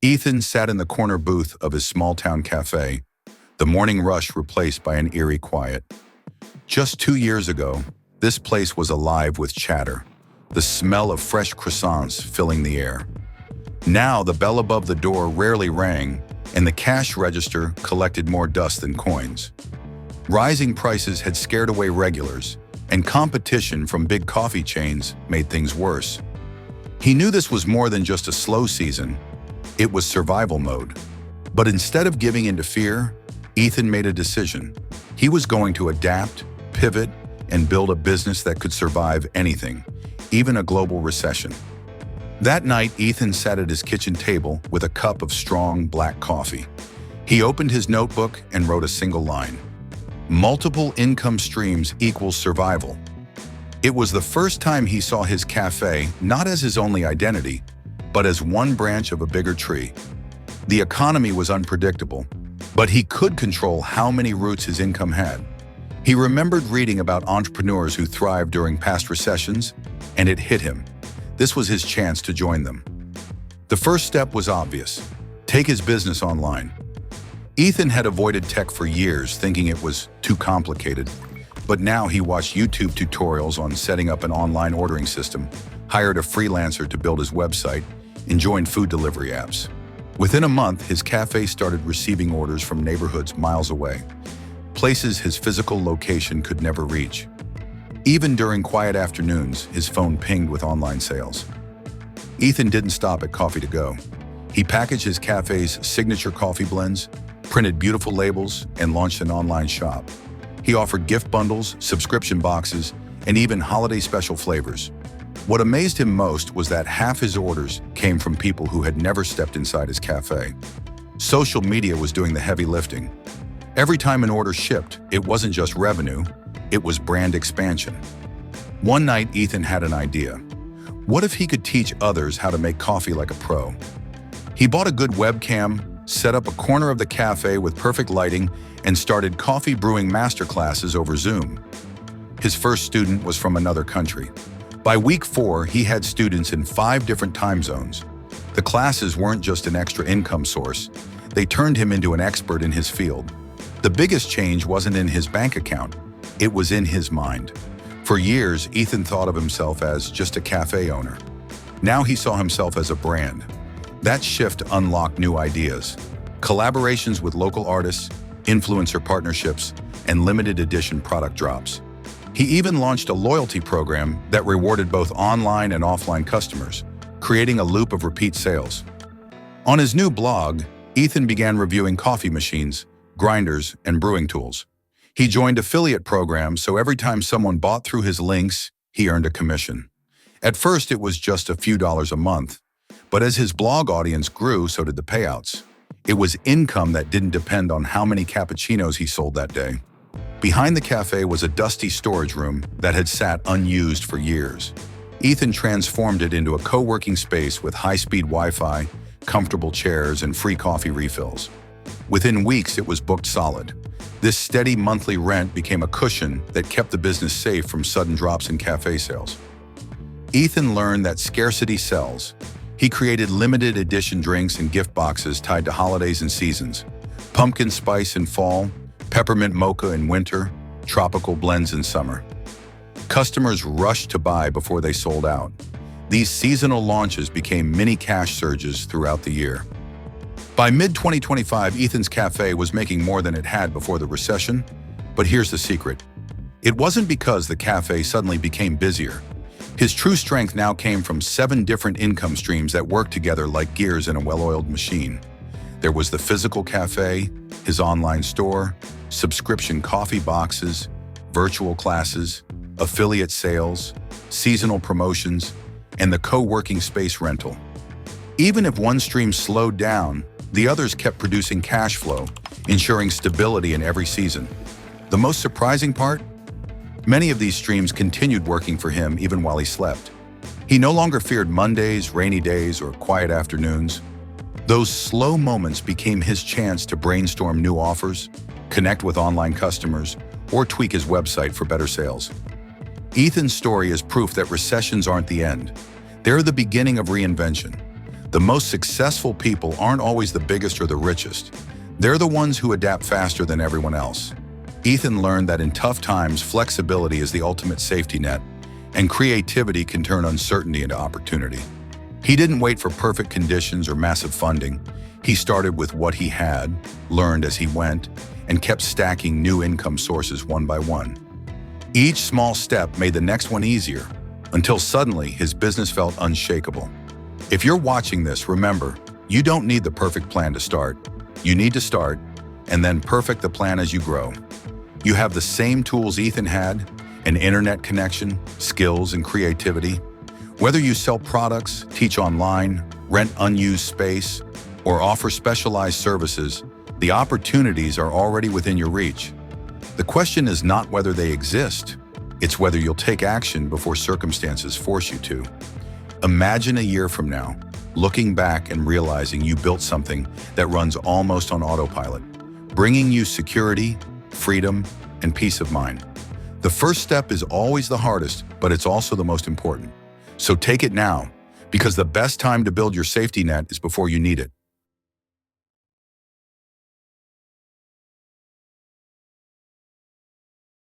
Ethan sat in the corner booth of his small-town cafe, the morning rush replaced by an eerie quiet. Just 2 years ago, this place was alive with chatter, the smell of fresh croissants filling the air. Now the bell above the door rarely rang, and the cash register collected more dust than coins. Rising prices had scared away regulars, and competition from big coffee chains made things worse. He knew this was more than just a slow season. It was survival mode. But instead of giving in to fear, Ethan made a decision. He was going to adapt, pivot, and build a business that could survive anything, even a global recession. That night, Ethan sat at his kitchen table with a cup of strong black coffee. He opened his notebook and wrote a single line: multiple income streams equals survival. It was the first time he saw his cafe not as his only identity, but as one branch of a bigger tree. The economy was unpredictable, but he could control how many roots his income had. He remembered reading about entrepreneurs who thrived during past recessions, and it hit him. This was his chance to join them. The first step was obvious: take his business online. Ethan had avoided tech for years, thinking it was too complicated. But now he watched YouTube tutorials on setting up an online ordering system, hired a freelancer to build his website, and joined food delivery apps. Within a month, his cafe started receiving orders from neighborhoods miles away, places his physical location could never reach. Even during quiet afternoons, his phone pinged with online sales. Ethan didn't stop at coffee to go. He packaged his cafe's signature coffee blends, printed beautiful labels, and launched an online shop. He offered gift bundles, subscription boxes, and even holiday special flavors. What amazed him most was that half his orders came from people who had never stepped inside his cafe. Social media was doing the heavy lifting. Every time an order shipped, it wasn't just revenue, it was brand expansion. One night, Ethan had an idea. What if he could teach others how to make coffee like a pro? He bought a good webcam, set up a corner of the cafe with perfect lighting, and started coffee brewing masterclasses over Zoom. His first student was from another country. By week 4, he had students in 5 different time zones. The classes weren't just an extra income source. They turned him into an expert in his field. The biggest change wasn't in his bank account. It was in his mind. For years, Ethan thought of himself as just a cafe owner. Now he saw himself as a brand. That shift unlocked new ideas: collaborations with local artists, influencer partnerships, and limited edition product drops. He even launched a loyalty program that rewarded both online and offline customers, creating a loop of repeat sales. On his new blog, Ethan began reviewing coffee machines, grinders, and brewing tools. He joined affiliate programs, so every time someone bought through his links, he earned a commission. At first, it was just a few dollars a month, but as his blog audience grew, so did the payouts. It was income that didn't depend on how many cappuccinos he sold that day. Behind the cafe was a dusty storage room that had sat unused for years. Ethan transformed it into a co-working space with high-speed Wi-Fi, comfortable chairs, and free coffee refills. Within weeks, it was booked solid. This steady monthly rent became a cushion that kept the business safe from sudden drops in cafe sales. Ethan learned that scarcity sells. He created limited edition drinks and gift boxes tied to holidays and seasons: pumpkin spice in fall, peppermint mocha in winter, tropical blends in summer. Customers rushed to buy before they sold out. These seasonal launches became mini cash surges throughout the year. By mid-2025, Ethan's cafe was making more than it had before the recession. But here's the secret. It wasn't because the cafe suddenly became busier. His true strength now came from 7 different income streams that worked together like gears in a well-oiled machine. There was the physical cafe, his online store, subscription coffee boxes, virtual classes, affiliate sales, seasonal promotions, and the co-working space rental. Even if one stream slowed down, the others kept producing cash flow, ensuring stability in every season. The most surprising part? Many of these streams continued working for him even while he slept. He no longer feared Mondays, rainy days, or quiet afternoons. Those slow moments became his chance to brainstorm new offers, connect with online customers, or tweak his website for better sales. Ethan's story is proof that recessions aren't the end. They're the beginning of reinvention. The most successful people aren't always the biggest or the richest. They're the ones who adapt faster than everyone else. Ethan learned that in tough times, flexibility is the ultimate safety net, and creativity can turn uncertainty into opportunity. He didn't wait for perfect conditions or massive funding. He started with what he had, learned as he went, and kept stacking new income sources one by one. Each small step made the next one easier, until suddenly his business felt unshakable. If you're watching this, remember, you don't need the perfect plan to start. You need to start, and then perfect the plan as you grow. You have the same tools Ethan had, an internet connection, skills, and creativity. Whether you sell products, teach online, rent unused space, or offer specialized services, the opportunities are already within your reach. The question is not whether they exist, it's whether you'll take action before circumstances force you to. Imagine a year from now, looking back and realizing you built something that runs almost on autopilot, bringing you security, freedom, and peace of mind. The first step is always the hardest, but it's also the most important. So take it now, because the best time to build your safety net is before you need it.